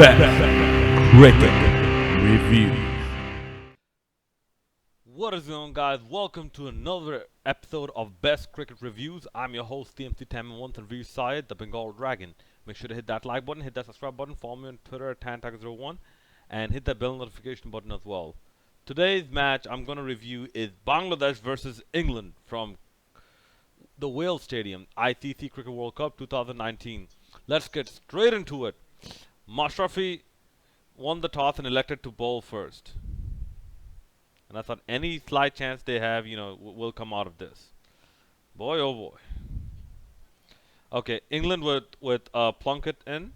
best cricket review. What is going on, guys? Welcome to another episode of Best Cricket Reviews. I'm your host, TMC Time Once and Review Syed, the Bengal Dragon. Make sure to hit that like button, hit that subscribe button, follow me on Twitter at TanTag01, and hit that bell notification button as well. Today's match I'm going to review is Bangladesh versus England from the Wales Stadium, ICC Cricket World Cup 2019. Let's get straight into it. Mashrafi won the toss and elected to bowl first. And I thought any slight chance they have, will come out of this. Boy, oh boy. Okay, England with Plunkett in.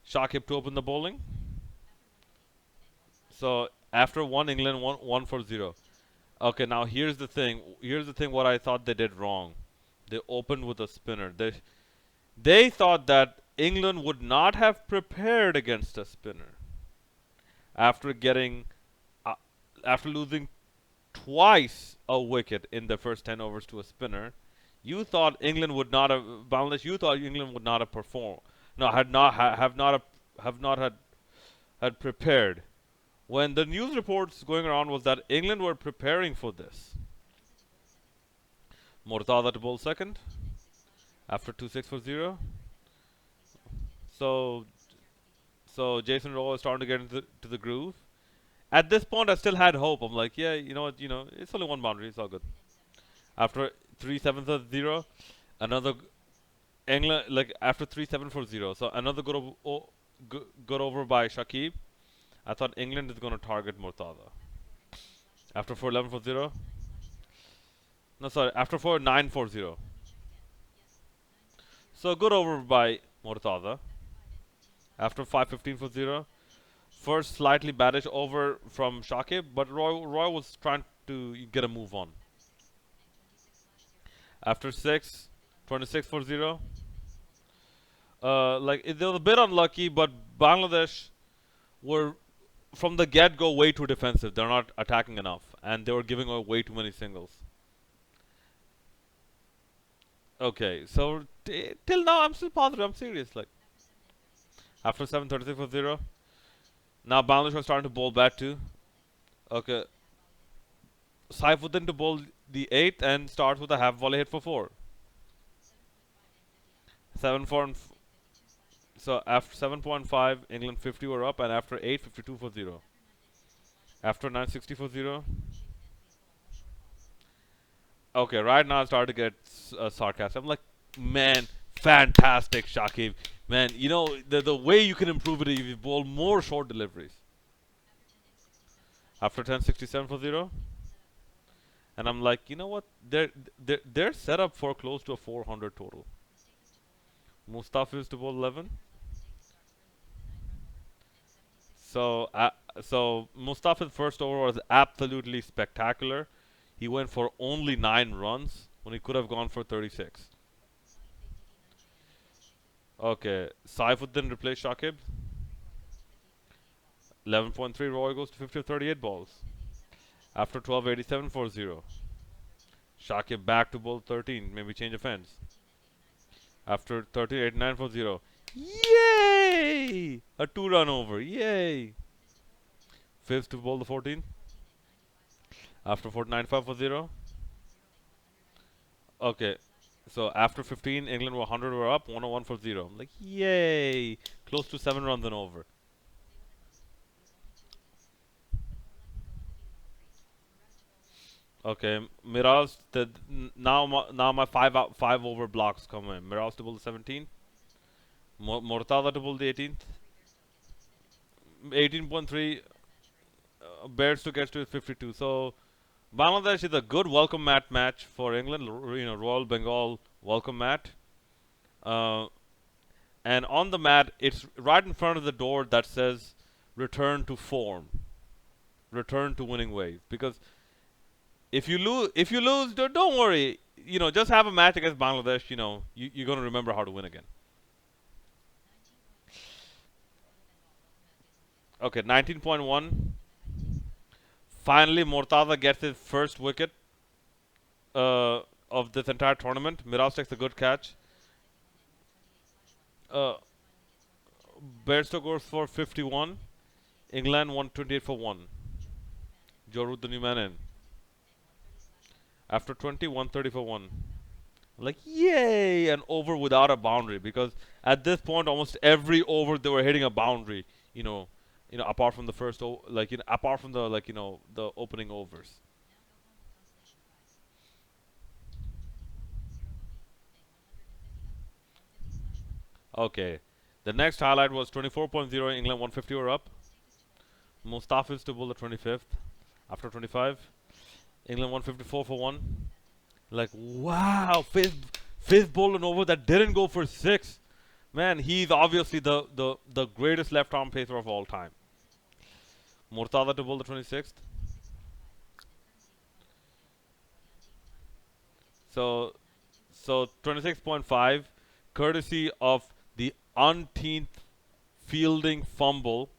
Shakib to open the bowling. So after one, England won 1-0. Okay, now here's the thing. Here's the thing. What I thought they did wrong. They opened with a spinner. They thought that England would not have prepared against a spinner after getting uh, after losing twice a wicket in the first 10 overs to a spinner. You thought England would not have Bangladesh. You thought England would not have performed. No, had not have not had prepared. When the news reports going around was that England were preparing for this. Mortada to bowl second after 2-6 for 0. So Jason Rowe is starting to get into the groove. At this point, I still had hope. I'm like, yeah, you know what, it's only one boundary, it's all good. After 3-7 for 0, another England like after 3-7 for 0. So another good over by Shakib. I thought England is going to target Mortada. After 4-11 for 0. No, sorry, after 4-9 for 0. So good over by Mortada. After 5-15 for 0. First slightly baddish over from Shakib, but Roy was trying to get a move on. After 6, 26 for 0. They were a bit unlucky, but Bangladesh were from the get-go way too defensive. They're not attacking enough, and they were giving away way too many singles. Okay, so till now I'm still positive. I'm serious. Like after 7:36 for 0, now Bangladesh was starting to bowl back too. Okay, Saifuddin to bowl the 8th and starts with a half volley hit for 4. 7-4 and so after 7.5, England 50 were up, and after 8, 52 for 0. After 960 for 0. Okay, right now I started to get sarcastic. I'm like, man, fantastic, Shakib. Man, the way you can improve it is if you bowl more short deliveries. After 1067 for 0. And I'm like, you know what? They're set up for close to a 400 total. Mustafa is to bowl 11. So Mustafa's first over was absolutely spectacular. He went for only 9 runs when he could have gone for 36. Okay, Saifuddin replaced Shakib. 11.3, Roy goes to 50 of 38 balls. After 12.87 for 0. Shakib back to bowl 13, maybe change of ends. After 13.89 for 0. Yay! A 2-run over, yay! Fifth to bowl the 14. After 4.95 for 0. Okay, so after 15, England were 100 were up, 101 for 0. I'm like, yay! Close to 7 runs and over. Okay, Miraz. Now my 5 over blocks come in. Miraz to bowl the 17th. Mortada to bowl the 18th. 18.3. Bears to get to 52. So Bangladesh is a good welcome mat match for England. Royal Bengal welcome mat. Uh, and on the mat, it's right in front of the door that says "Return to form," "Return to winning ways." Because if you lose, don't worry. Just have a match against Bangladesh. You're gonna remember how to win again. Okay, 19.1. Finally, Mortada gets his first wicket of this entire tournament. Miraz takes a good catch. Uh, Bairstow goes for 51. England 128 for 1. Joe Root, the new man in. After 20, 130 for 1. Like, yay! An over without a boundary. Because at this point, almost every over they were hitting a boundary. You know, apart from the first, apart from the, the opening overs. Okay. The next highlight was 24.0, England 150 were up. Mustafiz to bowl the 25th. After 25, England 154 for 1. Like, wow, fifth bowler over that didn't go for 6. Man, he's obviously the greatest left arm pacer of all time. Murtada to bowl the 26th. So, 26.5, courtesy of the umpteenth fielding fumble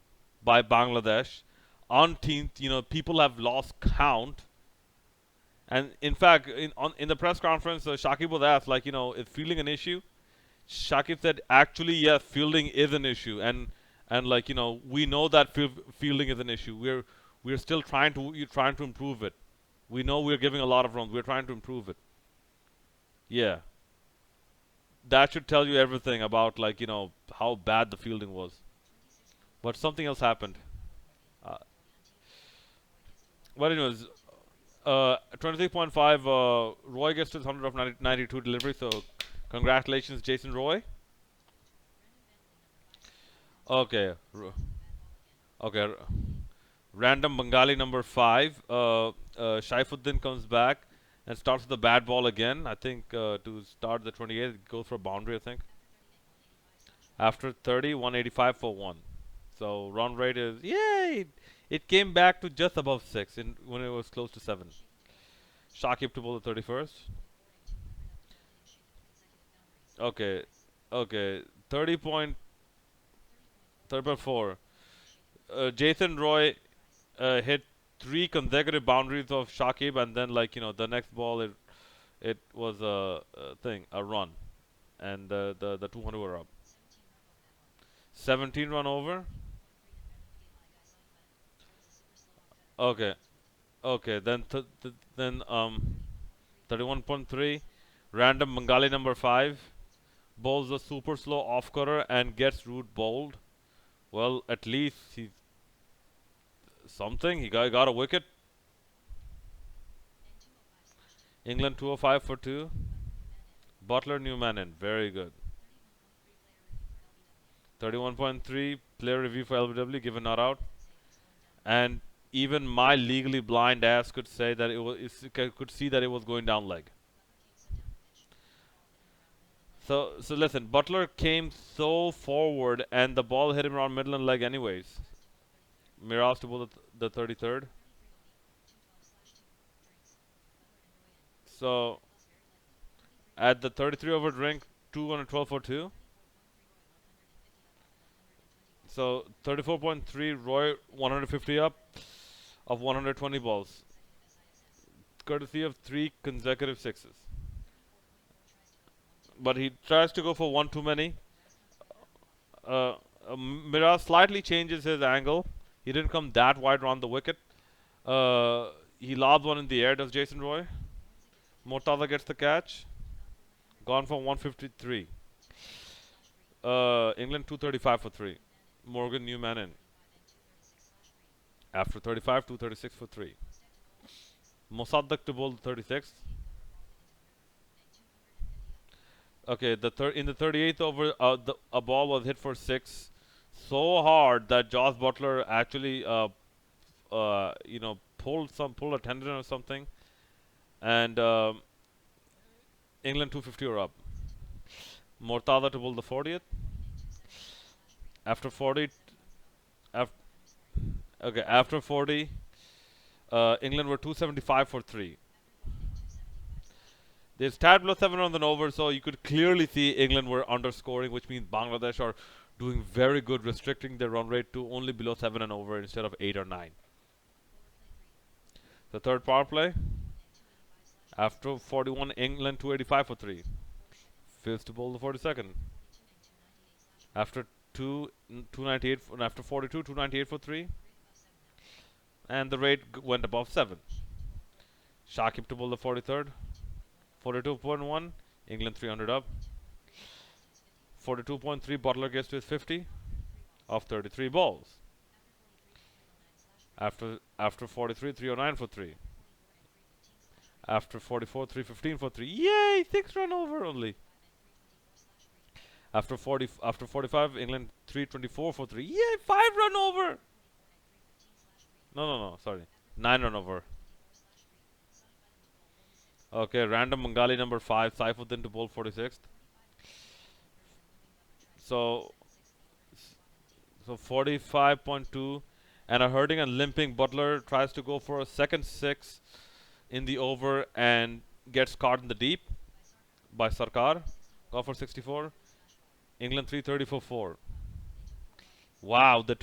by Bangladesh. Umpteenth, people have lost count. And in fact, in the press conference, Shakib was asked, is fielding an issue? Shakib said, actually, yes, fielding is an issue, and we know that fielding is an issue. We're still trying to improve it. We know we're giving a lot of runs. We're trying to improve it. Yeah, that should tell you everything about how bad the fielding was. But something else happened. Uh, but anyways, 26.5. Roy gets to his 100 of 92 delivery. So congratulations, Jason Roy. Okay. Okay. Random Bengali number 5. Shaifuddin comes back and starts with the bad ball again. I think to start the 28th, it goes for a boundary, I think. After 30, 185 for 1. So run rate is, yay! It came back to just above 6 when it was close to 7. Shakib to bowl the 31st. Okay. Okay. 30.4. Jason Roy hit 3 consecutive boundaries of Shakib, and then the next ball it was a run, and the 200 were up. 17 run over. Okay, okay. Then 31.3. Random Bengali number 5 bowls a super slow off cutter and gets root bowled. Well, at least he's something. He got a wicket. England 205 for 2. Butler Newman in. Very good. 31.3 player review for LBW given not out. And even my legally blind ass could say that could see that it was going down leg. So listen, Butler came so forward and the ball hit him around middle and leg anyways. Miraz to bowl the 33rd. So at the 33 over drink, 212 for 2. So 34.3, Roy 150 up of 120 balls. Courtesy of 3 consecutive sixes. But he tries to go for one too many. Miraz slightly changes his angle. He didn't come that wide around the wicket. He lobs one in the air, does Jason Roy. Mortaza gets the catch. Gone for 153. England 235 for 3. Morgan Newman in. After 35, 236 for 3. Mossadegh to bowl the 36th. Okay, in the 38th over, a ball was hit for 6 so hard that Josh Butler actually, pulled a tendon or something, and England 250 were up. Mortada to bowl the 40th. After 40, after 40, England were 275 for 3. There's tad below 7 runs and over, so you could clearly see England were underscoring, which means Bangladesh are doing very good, restricting their run rate to only below 7 and over instead of 8 or 9. The third power play. After 41, England 285 for 3. Fifth to bowl the 42nd. After 42, 298, and after 42, 298 for 3. And the rate went above 7. Shakib to bowl the 43rd. 42.1, England 300 up. 42.3, Butler gets to his 50 of 33 balls. After 43, 309 for 3. After 44, 315 for 3. Yay! 6 run over only. After 45, England 324 for 3. Yay! 5 run over. No, sorry. 9 run over. Okay, random Bengali number 5, Saifuddin to bowl 46th. So, so 45.2, and a hurting and limping Butler tries to go for a second 6 in the over and gets caught in the deep by Sarkar. Go for 64. England 330 for 4. Wow, they're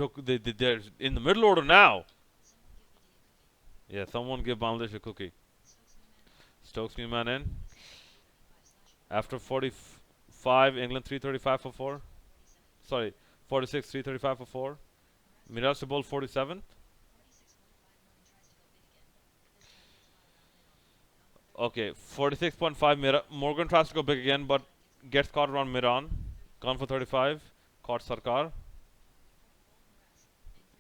in the middle order now. Yeah, someone give Bangladesh a cookie. Stokes new man in. After 45, England 335 for 4. Sorry, 46, 335 for 4. Mirage to bowl 47. Okay, 46.5. Morgan tries to go big again, but gets caught around mid-on. Gone for 35. Caught Sarkar.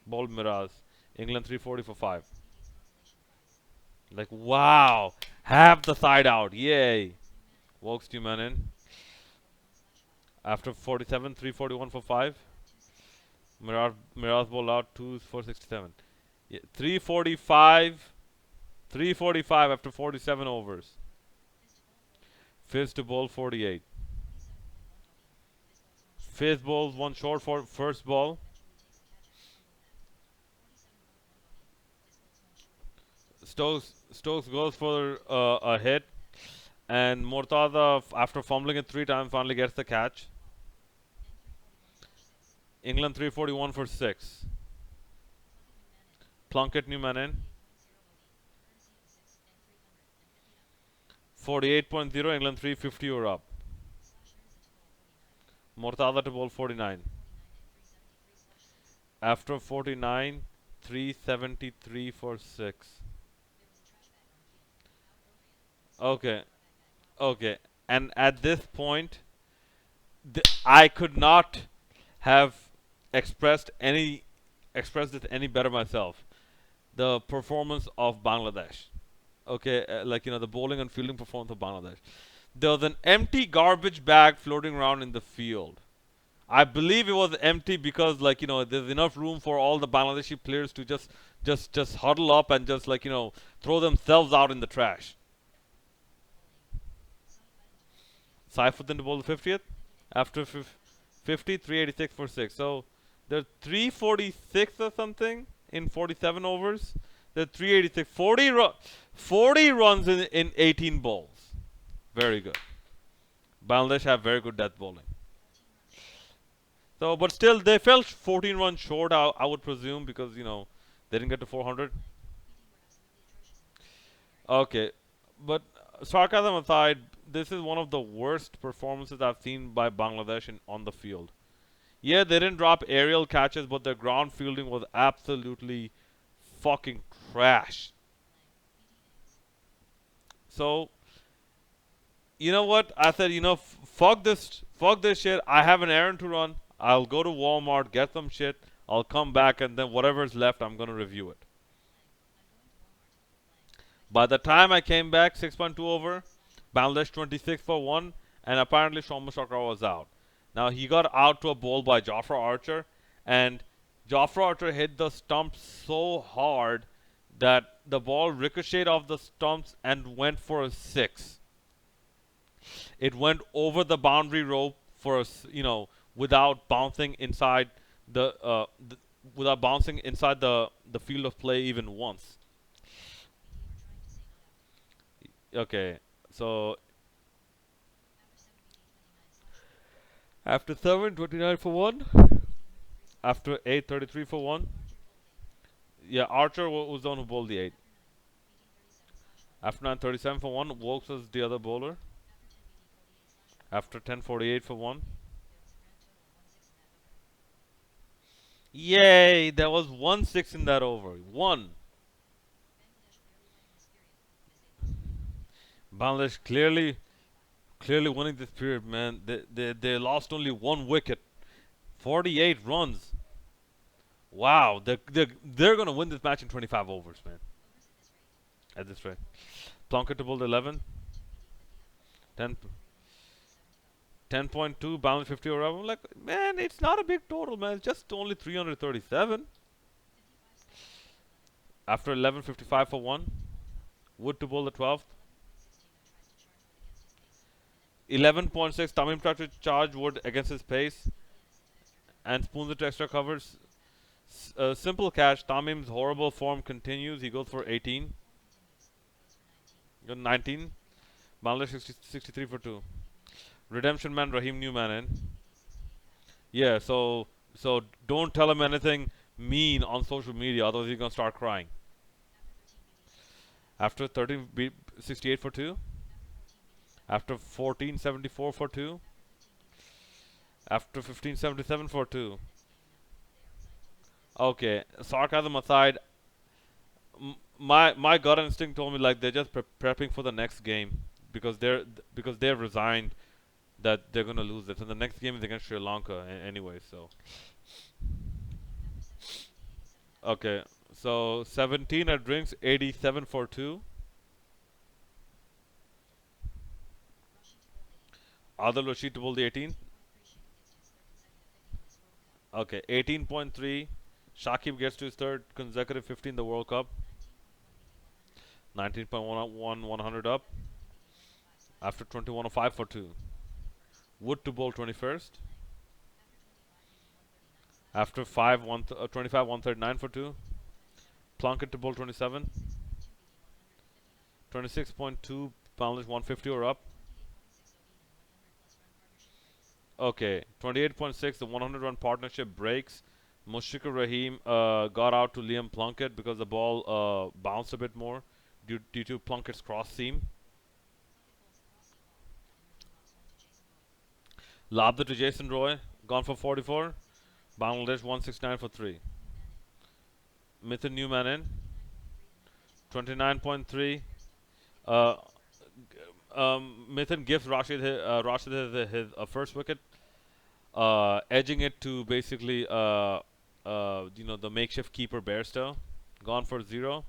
Bowled Mirage. England 340 for 5. Like, wow. Have the side out. Yay. Wokes two man in. After 47, 341 for 5. Mirage bowled out 2 for 67. Yeah, 345. 345 after 47 overs. Fizz to bowl 48. Fizz bowls 1 short for first ball. Stokes goes for a hit, and Mortada, after fumbling it 3 times, finally gets the catch. England 341 for 6. Plunkett new man in. 48.0, England 350 or up. Mortada to bowl 49. After 49, 373 for 6. Okay. Okay. And at this point, I could not have expressed it any better myself. The performance of Bangladesh. Okay, like the bowling and fielding performance of Bangladesh. There was an empty garbage bag floating around in the field. I believe it was empty because there's enough room for all the Bangladeshi players to just huddle up and just throw themselves out in the trash. Saifuddin to bowl the 50th. After 50, 386 for 6. So they're 346 or something in 47 overs. They're 386. 40 runs in 18 balls. Very good. Bangladesh have very good death bowling. So, but still, they fell 14 runs short, I would presume, because, they didn't get to 400. Okay. But sarcasm aside, this is one of the worst performances I've seen by Bangladesh on the field. Yeah, they didn't drop aerial catches, but their ground fielding was absolutely fucking trash. So, you know what? I said, fuck this shit. I have an errand to run. I'll go to Walmart, get some shit. I'll come back, and then whatever's left, I'm gonna review it. By the time I came back, 6.2 over, Bangladesh 26 for 1, and apparently Soumya Sarkar was out. Now he got out to a ball by Jafra Archer, and Jafra Archer hit the stump so hard that the ball ricocheted off the stumps and went for a 6. It went over the boundary rope for without bouncing inside the field of play even once. Okay, so after 7, 29 for 1. After 8, 33 for 1. Yeah, Archer was the one who bowled the 8. After 9, 37 for 1. Wokes was the other bowler. After 10, 48 for 1. Yay! There was 1-6 in that over. One. Bangladesh clearly winning this period, man. They lost only one wicket. 48 runs. Wow, they're gonna win this match in 25 overs, man. At this rate, Plunkett to bowl 11, 10, 10.2, balance 50 or whatever. I'm like, man, it's not a big total, man. It's just only 337. After 11:55 for one, Wood to bowl the 12th. 11.6, Tamim tried to charge Wood against his pace and spoons it to extra covers. Simple catch. Tamim's horrible form continues. He goes for 18. 19. Bangladesh 63 for 2. Redemption man Raheem Newman in. Yeah, so don't tell him anything mean on social media, otherwise he's gonna start crying. After 13, 68 for 2. After 14, 74 for 2. After 15, 77 for 2. Okay, sarcasm aside, my gut instinct told me like they're just prepping for the next game because they've resigned that they're gonna lose it. And the next game is against Sri Lanka anyway. So okay, so 17 at drinks, 87 for 2. Adil Rashid to bowl the 18. Okay, 18.3. Shakib gets to his third consecutive 50 in the World Cup. 19.1, 100 up. After 21.05 for 2. Wood to bowl 21st. After 25, 139 for 2. Plunkett to bowl 27. 26.2, Bangladesh 150 or up. Okay, 28.6, the 100 run partnership breaks. Mushfiqur Rahim got out to Liam Plunkett because the ball bounced a bit more due to Plunkett's cross seam. Labda to Jason Roy, gone for 44. Bangladesh 169 for 3. Mithun Newman in, 29.3. Uh, Mithun gives Rashid his first wicket, edging it to basically the makeshift keeper Bairstow, gone for 0.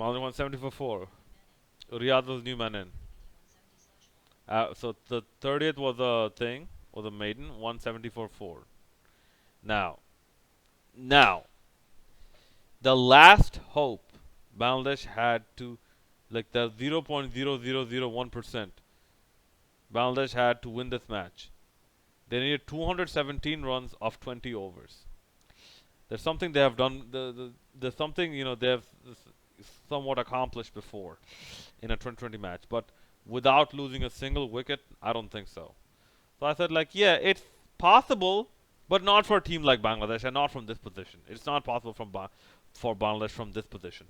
Bangladesh 170 for 4. Riyadh was Newman in. So the 30th was a thing, was a maiden, 170 for 4. Now, now, the last hope Bangladesh had to, like the 0.0001%, Bangladesh had to win this match. They needed 217 runs of 20 overs. There's something they have done. There's something they have somewhat accomplished before in a 2020 match, but without losing a single wicket, I don't think so. So I said, like, yeah, it's possible, but not for a team like Bangladesh and not from this position. It's not possible for Bangladesh from this position.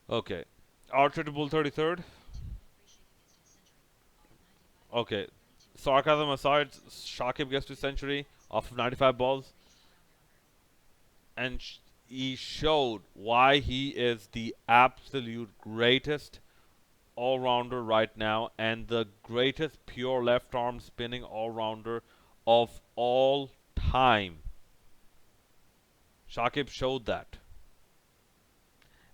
Okay. Archer to bull 33rd. Okay. Sarcasm aside, Shakib gets to century off of 95 balls. And he showed why he is the absolute greatest all-rounder right now and the greatest pure left-arm spinning all-rounder of all time. Shakib showed that.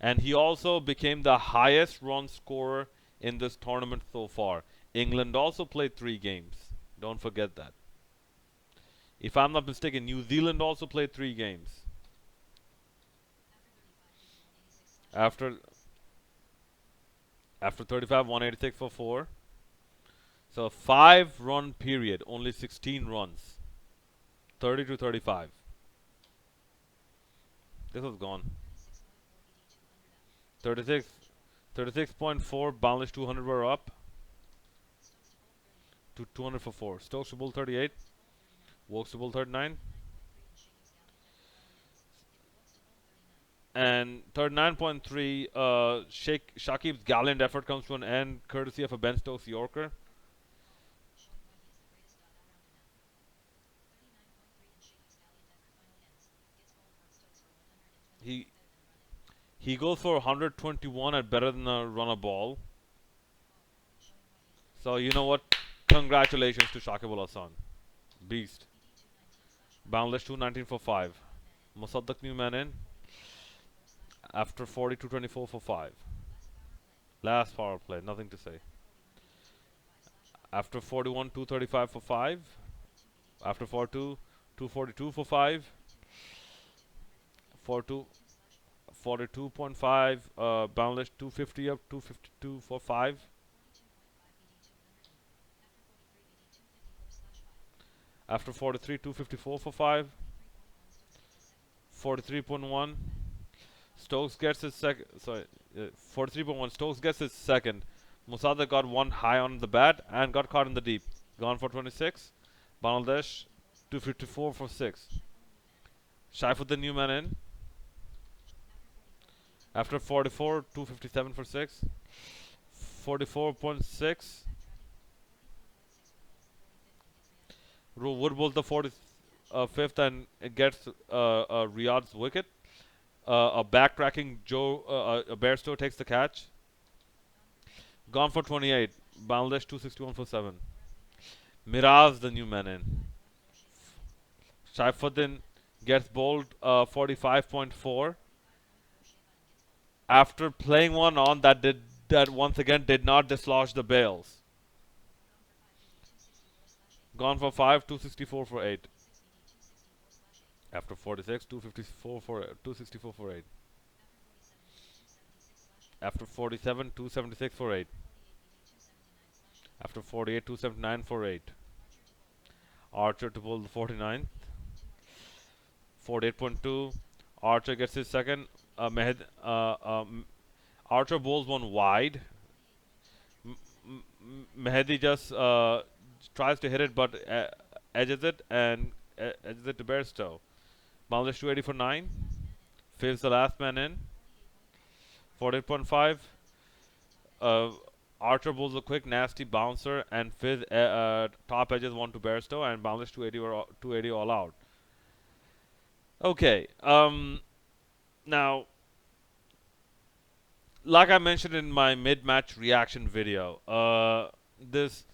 And he also became the highest run scorer in this tournament so far. England also played 3 games. Don't forget that. If I'm not mistaken, New Zealand also played 3 games. After after 35, 186 for 4. So 5 run period, only 16 runs. 30 to 35. This was gone. 36, 36.4, Bangladesh 200 were up to 200 for 4. Stokes to bull 38, Wokes to bull 39, And 39.3, Shakib's gallant effort comes to an end courtesy of a Ben Stokes Yorker. He he goes for 121 at better than a run a ball. So you know what? Congratulations to Shakib Al Hasan. Beast. Boundless 219 for 5. Mosaddak new man in after 42-24 for 5. Last power play, nothing to say. After 41, 235 for 5. After 42, 242 for 5. 42, 42.5. Boundless 250 up, 252 for 5. After 43, 254 for 5. 43.1. Stokes gets his second. Sorry, 43.1. Stokes gets his second. Musada got one high on the bat and got caught in the deep. Gone for 26. Bangladesh 254 for 6. Shaifuddin new man in. After 44, 257 for 6. 44.6. Wood bowls the 45th and it gets Riyadh's wicket. A backtracking Bairstow takes the catch. Gone for 28. Bangladesh 261 for 7. Miraz the new man in. Shaifuddin gets bowled 45.4. After playing one on that once again did not dislodge the bails. Gone for 5, 264 for 8. After 46, 264 for 8. After 47, 276 for 8. After 48, 279 for 8. Archer to bowl the 49th. 48.2. Archer gets his second. Archer bowls one wide. Mehdi just tries to hit it but edges it and edges it to Bairstow. Bangladesh 280 for 9. Fizz the last man in. 48.5. Archer bowls a quick nasty bouncer and Fizz top edges one to Bairstow and Bangladesh 280 all out. Okay. Now, like I mentioned in my mid-match reaction video, this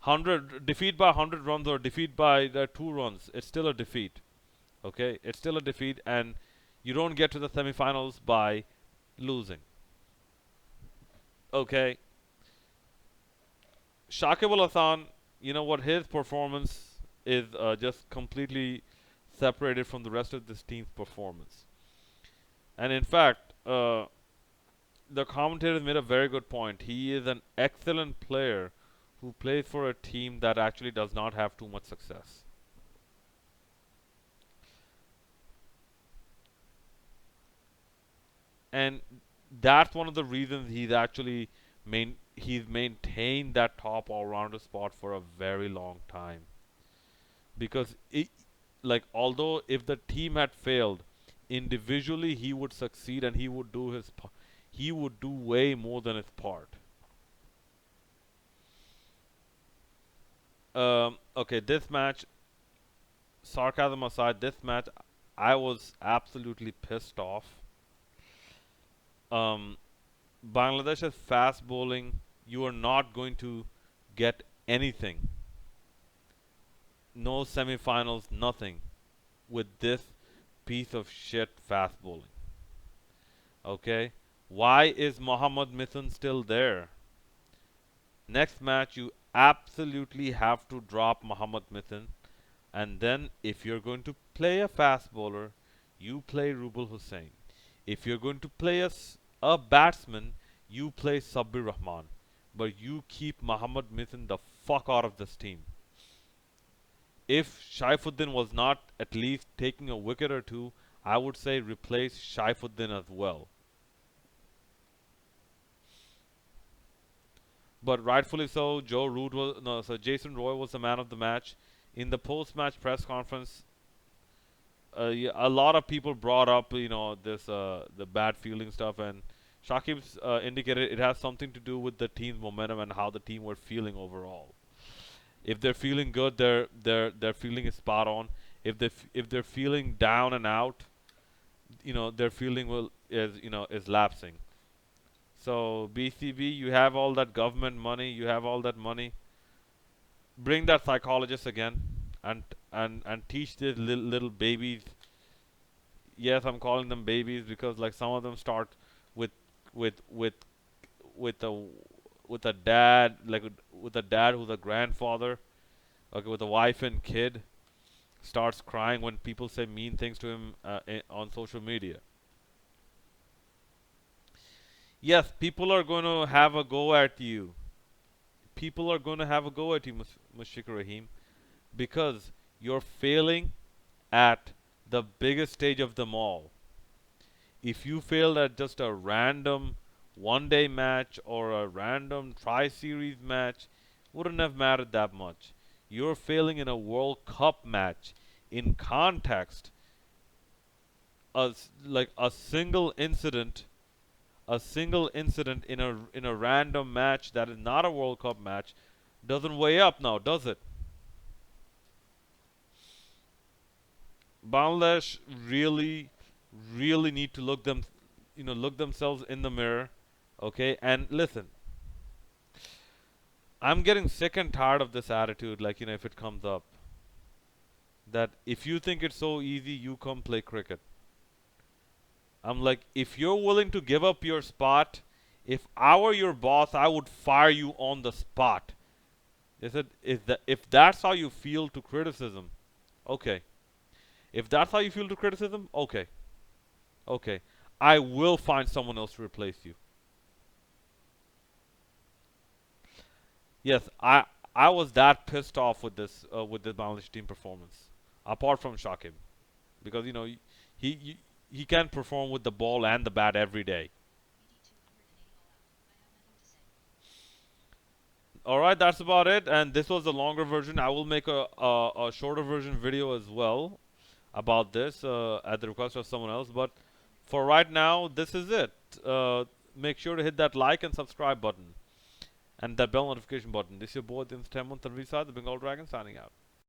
100 defeat by 100 runs or defeat by 2 runs, it's still a defeat. Okay, it's still a defeat, and you don't get to the semifinals by losing. Okay, Shakib Al Hasan, you know what? His performance is just completely separated from the rest of this team's performance, and in fact, the commentator made a very good point. He is an excellent player who plays for a team that actually does not have too much success. And that's one of the reasons he's maintained that top all-rounder spot for a very long time. Because although if the team had failed, individually he would succeed and he would do way more than his part. Okay, this match, sarcasm aside, this match, I was absolutely pissed off. Bangladesh's fast bowling, you are not going to get anything. No semifinals, nothing with this piece of shit fast bowling. Okay? Why is Mohammad Mithun still there? Next match, you absolutely have to drop Mohammad Mithun. And then, if you're going to play a fast bowler, you play Rubal Hussain. If you're going to play a batsman, you play Sabbir Rahman. But you keep Mohammad Mithun the fuck out of this team. If Shaifuddin was not at least taking a wicket or two, I would say replace Shaifuddin as well. But rightfully so, Jason Roy was the man of the match. In the post-match press conference, yeah, a lot of people brought up, this the bad feeling stuff, and Shakib's indicated it has something to do with the team's momentum and how the team were feeling overall. If they're feeling good, their feeling is spot on. If they're feeling down and out, their feeling is lapsing. So BCB, you have all that government money, you have all that money. Bring that psychologist again, and and teach these little babies. Yes, I'm calling them babies because like some of them start with with with with a with a dad, like with a dad who's a grandfather, okay, with a wife and kid, starts crying when people say mean things to him on social media. Yes, people are going to have a go at you. People are going to have a go at you, Mushfiq Rahim, because you're failing at the biggest stage of them all. If you failed at just a random one day match or a random tri series match, wouldn't have mattered that much. You're failing in a World Cup match in context. Like a single incident in a random match that is not a World Cup match doesn't weigh up now, does it? Bangladesh really, really need to look themselves in the mirror, okay? And listen, I'm getting sick and tired of this attitude. Like if it comes up, that if you think it's so easy, you come play cricket. I'm like, if you're willing to give up your spot, if I were your boss, I would fire you on the spot. If that's how you feel to criticism, okay. If that's how you feel to criticism, okay. Okay. I will find someone else to replace you. Yes, I was that pissed off with this Bangladesh team performance. Apart from Shakib, because he he can perform with the ball and the bat every day. All right, that's about it. And this was the longer version. I will make a shorter version video as well about this at the request of someone else. But for right now, this is it. Make sure to hit that like and subscribe button and that bell notification button. This is your boy, the Insta 10 month and Visa, the Bengal Dragon, signing out.